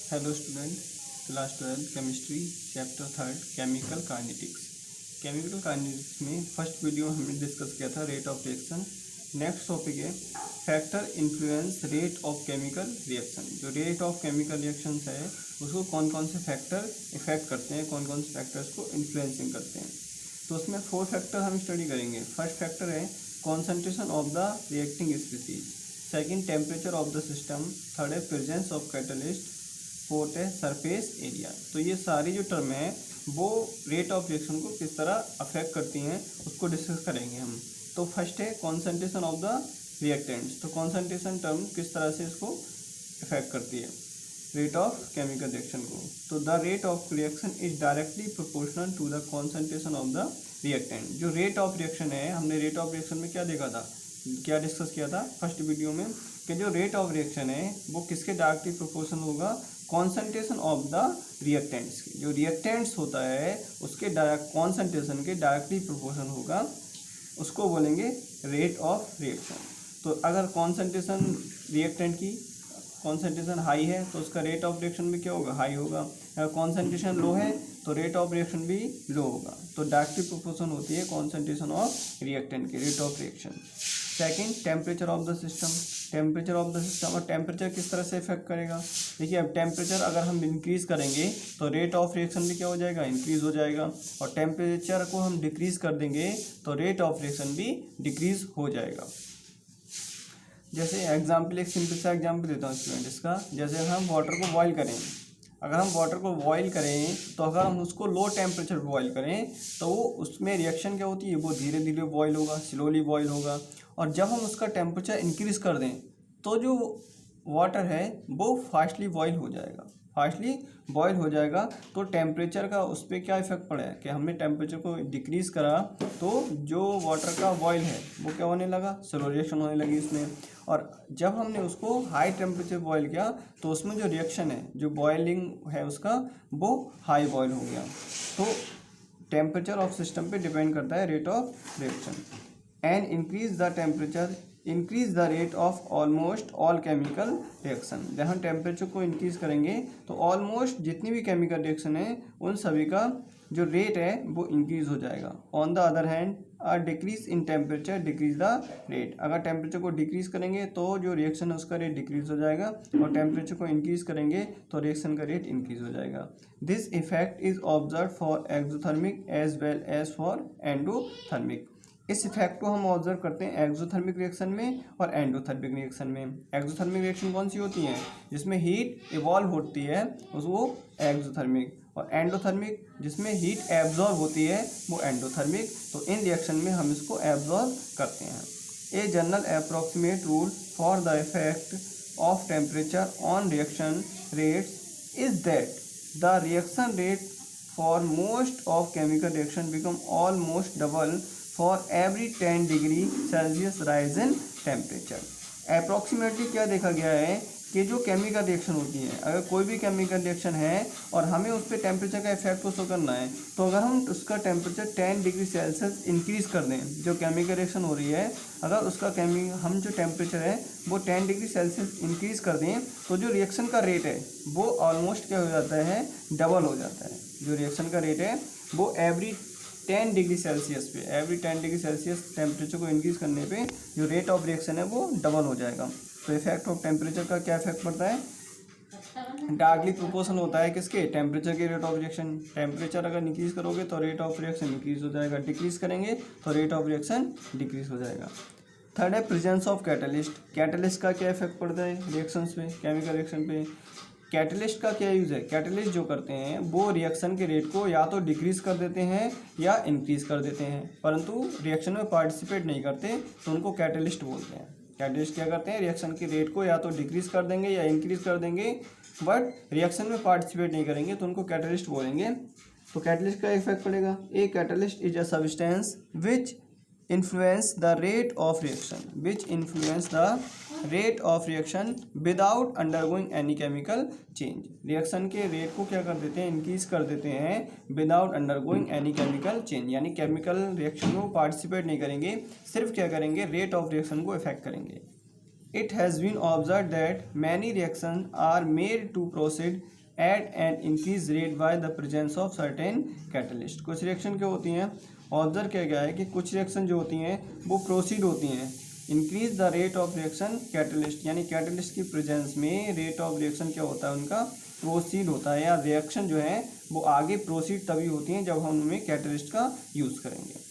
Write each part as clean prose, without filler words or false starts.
Hello student, class 12 chemistry chapter 3 chemical kinetics. Chemical kinetics में first video हमने discuss किया था rate of reaction. Next topic है factor influence rate of chemical reaction. जो rate of chemical reactions है उसको कौन कौन से फैक्टर इफेक्ट करते हैं, कौन कौन से फैक्टर्स को इन्फ्लुएंसिंग करते हैं। तो उसमें 4 फैक्टर हम स्टडी करेंगे। फर्स्ट फैक्टर है concentration of the reacting species, second temperature of the system, third है प्रेजेंस ऑफ कैटलिस्ट, फोर्थ है सरफेस एरिया। तो ये सारी जो टर्म है वो रेट ऑफ रिएक्शन को किस तरह अफेक्ट करती हैं उसको डिस्कस करेंगे हम। तो फर्स्ट है कॉन्सेंट्रेशन ऑफ द रिएक्टेंट्स। तो कॉन्सेंट्रेशन टर्म किस तरह से इसको इफेक्ट करती है रेट ऑफ केमिकल रिएक्शन को। तो the rate of reaction is directly proportional to the concentration of the reactant. जो रेट ऑफ रिएक्शन है, हमने रेट ऑफ रिएक्शन में क्या देखा था, क्या डिस्कस किया था फर्स्ट वीडियो में, कि जो रेट ऑफ रिएक्शन है वो किसके डायरेक्टली प्रोपोर्शनल होगा, कॉन्सेंट्रेशन ऑफ द रिएक्टेंट्स की। जो रिएक्टेंट्स होता है उसके कॉन्सेंट्रेशन के डायरेक्टली प्रोपोर्शनल होगा, उसको बोलेंगे रेट ऑफ रिएक्शन। तो अगर कॉन्सेंट्रेशन रिएक्टेंट की कॉन्सेंट्रेशन हाई है तो उसका रेट ऑफ रिएक्शन भी क्या होगा, हाई होगा। अगर कॉन्सेंट्रेशन लो है तो रेट ऑफ रिएक्शन भी लो होगा। तो डायरेक्टली प्रोपोर्शन होती है कॉन्सेंट्रेशन ऑफ रिएक्टेंट की rate of reaction. Second temperature of the system. Temperature of the system, और टेम्परेचर किस तरह से इफेक्ट करेगा। देखिए अब टेम्परेचर अगर हम इंक्रीज करेंगे तो रेट ऑफ रिएक्शन भी क्या हो जाएगा, इंक्रीज हो जाएगा। और टेम्परेचर को हम डिक्रीज कर देंगे तो रेट ऑफ रिएक्शन भी डिक्रीज हो जाएगा। जैसे एग्जाम्पल, एक सिंपल सा एग्जाम्पल देता हूँ स्टूडेंट इसका। जैसे हम वाटर को बॉईल करें, अगर हम वाटर को बॉईल करें तो अगर हम उसको लो टेम्परेचर पर बॉईल करें तो वो उसमें रिएक्शन क्या होती है, वो धीरे धीरे बॉईल होगा, स्लोली बॉईल होगा। और जब हम उसका टेम्परेचर इंक्रीज कर दें तो जो वाटर है वो फास्टली बॉईल हो जाएगा, फास्टली बॉईल हो जाएगा। तो टेम्परेचर का उस पर क्या इफेक्ट पड़ा है कि हमने टेम्परेचर को डिक्रीज़ करा तो जो वाटर का बॉईल है वो क्या होने लगा, स्लो रिएक्शन होने लगी इसमें। और जब हमने उसको हाई टेम्परेचर बॉईल किया तो उसमें जो रिएक्शन है, जो बॉइलिंग है उसका, वो हाई बॉईल हो गया। तो टेम्परेचर ऑफ सिस्टम पे डिपेंड करता है rate of reaction. And increase the temperature increase the rate of almost all chemical reaction. जब हम टेम्परेचर को इंक्रीज करेंगे तो ऑलमोस्ट जितनी भी केमिकल रिएक्शन है उन सभी का जो रेट है वो इंक्रीज हो जाएगा। On the other hand a decrease in temperature decrease the rate. अगर टेम्परेचर को डिक्रीज करेंगे तो जो रिएक्शन है उसका रेट डिक्रीज हो जाएगा, और टेम्परेचर को इंक्रीज करेंगे तो रिएक्शन का रेट इंक्रीज हो जाएगा। This effect is observe for exothermic as well as for endothermic. इस इफेक्ट को हम ऑब्जर्व करते हैं एक्सोथर्मिक रिएक्शन में और एंडोथर्मिक रिएक्शन में। एक्सोथर्मिक रिएक्शन कौन सी होती है, जिसमें हीट इवॉल्व होती है वो एक्सोथर्मिक, और एंडोथर्मिक जिसमें हीट एब्जॉर्ब होती है वो एंडोथर्मिक। तो इन रिएक्शन में हम इसको एब्जॉर्ब करते हैं। A general approximate rule for the effect of temperature on reaction rates is that the reaction rate for most of chemical reaction become almost double for every 10 degree Celsius rise in temperature. Approximately क्या देखा गया है कि जो chemical reaction होती है, अगर कोई भी केमिकल रिएक्शन है और हमें उस पर टेम्परेचर का इफेक्ट को शो करना है, तो अगर हम उसका टेम्परेचर 10 डिग्री सेल्सियस इंक्रीज कर दें, जो केमिकल रिएक्शन हो रही है अगर उसका हम जो टेम्परेचर है वो 10 डिग्री सेल्सियस इंक्रीज कर दें, तो जो रिएक्शन का रेट है वो ऑलमोस्ट क्या हो जाता है, डबल हो जाता है। जो रिएक्शन का रेट है वो एवरी 10 डिग्री सेल्सियस पे, एवरी 10 डिग्री सेल्सियस टेम्परेचर को इंक्रीज करने पे जो रेट ऑफ रिएक्शन है वो डबल हो जाएगा। तो इफेक्ट ऑफ टेम्परेचर का क्या इफेक्ट पड़ता है, डायरेक्टली प्रोपोर्शनल होता है किसके, टेम्परेचर के रेट ऑफ रिएक्शन। टेम्परेचर अगर इंक्रीज करोगे तो रेट ऑफ रिएक्शन इंक्रीज हो जाएगा, डिक्रीज करेंगे तो रेट ऑफ रिएक्शन डिक्रीज हो जाएगा। थर्ड है प्रेजेंस ऑफ कैटलिस्ट। कैटलिस्ट का क्या इफेक्ट पड़ता है रिएक्शंस पे, केमिकल रिएक्शन पे। कैटलिस्ट का क्या यूज़ है, कैटलिस्ट जो करते हैं वो रिएक्शन के रेट को या तो डिक्रीज कर देते हैं या इंक्रीज कर देते हैं, परंतु रिएक्शन में पार्टिसिपेट नहीं करते, तो उनको कैटलिस्ट बोलते हैं। कैटलिस्ट क्या करते हैं, रिएक्शन के रेट को या तो डिक्रीज कर देंगे या इंक्रीज कर देंगे, बट रिएक्शन में पार्टिसिपेट नहीं करेंगे, तो उनको कैटलिस्ट बोलेंगे। तो कैटलिस्ट का इफेक्ट पड़ेगा, a catalyst is a substance which influence the rate of reaction without undergoing any chemical change। Reaction के रेट को क्या कर देते हैं, इंक्रीज कर देते हैं without undergoing any chemical change, यानी केमिकल रिएक्शन में पार्टिसिपेट नहीं करेंगे, सिर्फ क्या करेंगे, रेट ऑफ रिएक्शन को इफेक्ट करेंगे। It has been observed that many reactions are made to proceed at an increase rate by the presence of certain catalyst. कुछ रिएक्शन क्या होती हैं, ऑब्जर्व किया गया है कि कुछ रिएक्शन जो होती हैं वो प्रोसीड होती हैं increase the rate of reaction catalyst, यानी कैटलिस्ट की प्रेजेंस में रेट ऑफ रिएक्शन क्या होता है, उनका प्रोसीड होता है, या रिएक्शन जो है वो आगे प्रोसीड तभी होती हैं जब हम उनमें कैटलिस्ट का यूज़ करेंगे।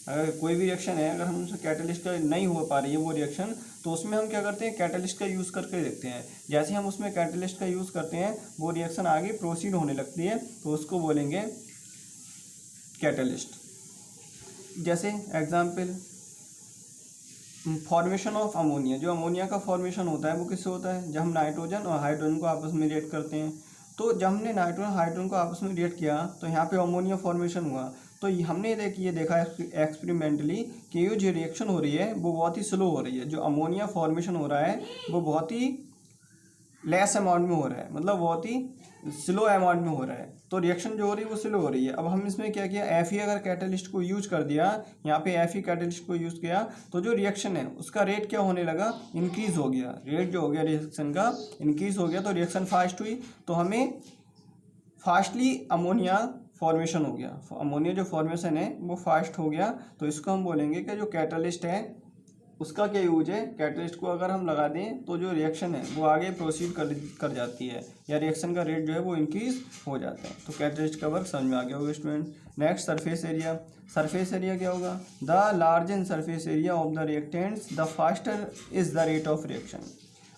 अगर कोई भी रिएक्शन है, अगर हम उससे कैटलिस्ट का नहीं हो पा रही है वो रिएक्शन, तो उसमें हम क्या करते हैं, कैटलिस्ट का यूज़ करके देखते हैं। जैसे हम उसमें कैटलिस्ट का यूज़ करते हैं वो रिएक्शन आगे प्रोसीड होने लगती है, तो उसको बोलेंगे कैटलिस्ट। जैसे एग्जाम्पल, फॉर्मेशन ऑफ अमोनिया। जो अमोनिया का फॉर्मेशन होता है वो किससे होता है, जब हम नाइट्रोजन और हाइड्रोजन को आपस में रिएक्ट करते हैं। तो जब हमने नाइट्रोजन हाइड्रोजन को आपस में रिएक्ट किया तो यहाँ पे अमोनिया फॉर्मेशन हुआ। तो हमने ये देखा एक्सपेरिमेंटली कि ये जो रिएक्शन हो रही है वो बहुत ही स्लो हो रही है। जो अमोनिया फॉर्मेशन हो रहा है वो बहुत ही लेस अमाउंट में हो रहा है, मतलब बहुत ही स्लो अमाउंट में हो रहा है। तो रिएक्शन जो हो रही है वो स्लो हो रही है। अब हम इसमें क्या किया, एफ अगर कैटलिस्ट को यूज कर दिया, यहाँ पे एफ कैटलिस्ट को यूज़ किया, तो जो रिएक्शन है उसका रेट क्या होने लगा, इंक्रीज़ हो गया। रेट जो हो गया रिएक्शन का इंक्रीज़ हो गया, तो रिएक्शन फास्ट हुई, तो हमें फास्टली अमोनिया फॉर्मेशन हो गया। अमोनिया जो फॉर्मेशन है वो फास्ट हो गया, तो इसको हम बोलेंगे कि जो कैटलिस्ट है उसका क्या यूज है, कैटलिस्ट को अगर हम लगा दें तो जो रिएक्शन है वो आगे प्रोसीड कर जाती है, या रिएक्शन का रेट जो है वो इंक्रीज हो जाता है। तो कैटलिस्ट का वर्क समझ में आ गया होगा student. Next surface area. Surface area क्या होगा, the large in surface area of the reactants the faster is the rate of reaction.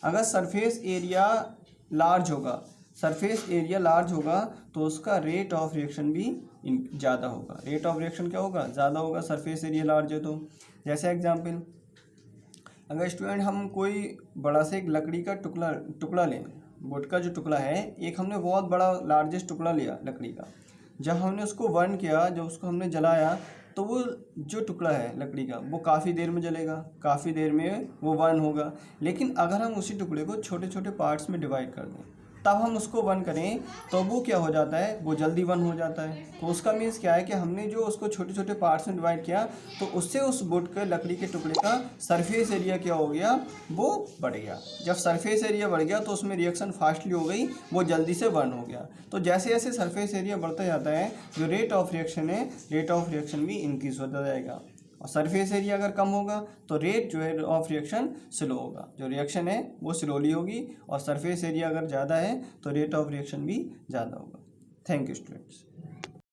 अगर सरफेस एरिया लार्ज होगा, सरफेस एरिया लार्ज होगा तो उसका रेट ऑफ रिएक्शन भी ज़्यादा होगा। रेट ऑफ रिएक्शन क्या होगा, ज़्यादा होगा, सरफेस एरिया लार्ज है तो। जैसे एग्जांपल, अगर स्टूडेंट हम कोई बड़ा से एक लकड़ी का टुकड़ा लें, वुड का जो टुकड़ा है, एक हमने बहुत बड़ा लार्जेस्ट टुकड़ा लिया लकड़ी का, जब हमने उसको बर्न किया, जब उसको हमने जलाया, तो वो जो टुकड़ा है लकड़ी का वो काफ़ी देर में जलेगा, काफ़ी देर में वो बर्न होगा। लेकिन अगर हम उसी टुकड़े को छोटे छोटे पार्ट्स में डिवाइड कर दें, तब हम उसको बर्न करें, तो वो क्या हो जाता है, वो जल्दी बर्न हो जाता है। तो उसका मीन्स क्या है कि हमने जो उसको छोटे छोटे पार्ट्स में डिवाइड किया, तो उससे उस वुड के लकड़ी के टुकड़े का सरफेस एरिया क्या हो गया, वो बढ़ गया। जब सरफेस एरिया बढ़ गया तो उसमें रिएक्शन फास्टली हो गई, वो जल्दी से बर्न हो गया। तो जैसे जैसे सरफेस एरिया बढ़ता जाता है, जो रेट ऑफ रिएक्शन है, रेट ऑफ रिएक्शन भी इंक्रीज होता जाएगा। और सरफेस एरिया अगर कम होगा तो रेट जो है ऑफ रिएक्शन स्लो होगा, जो रिएक्शन है वो स्लोली होगी। और सरफेस एरिया अगर ज़्यादा है तो रेट ऑफ रिएक्शन भी ज़्यादा होगा। Thank you students.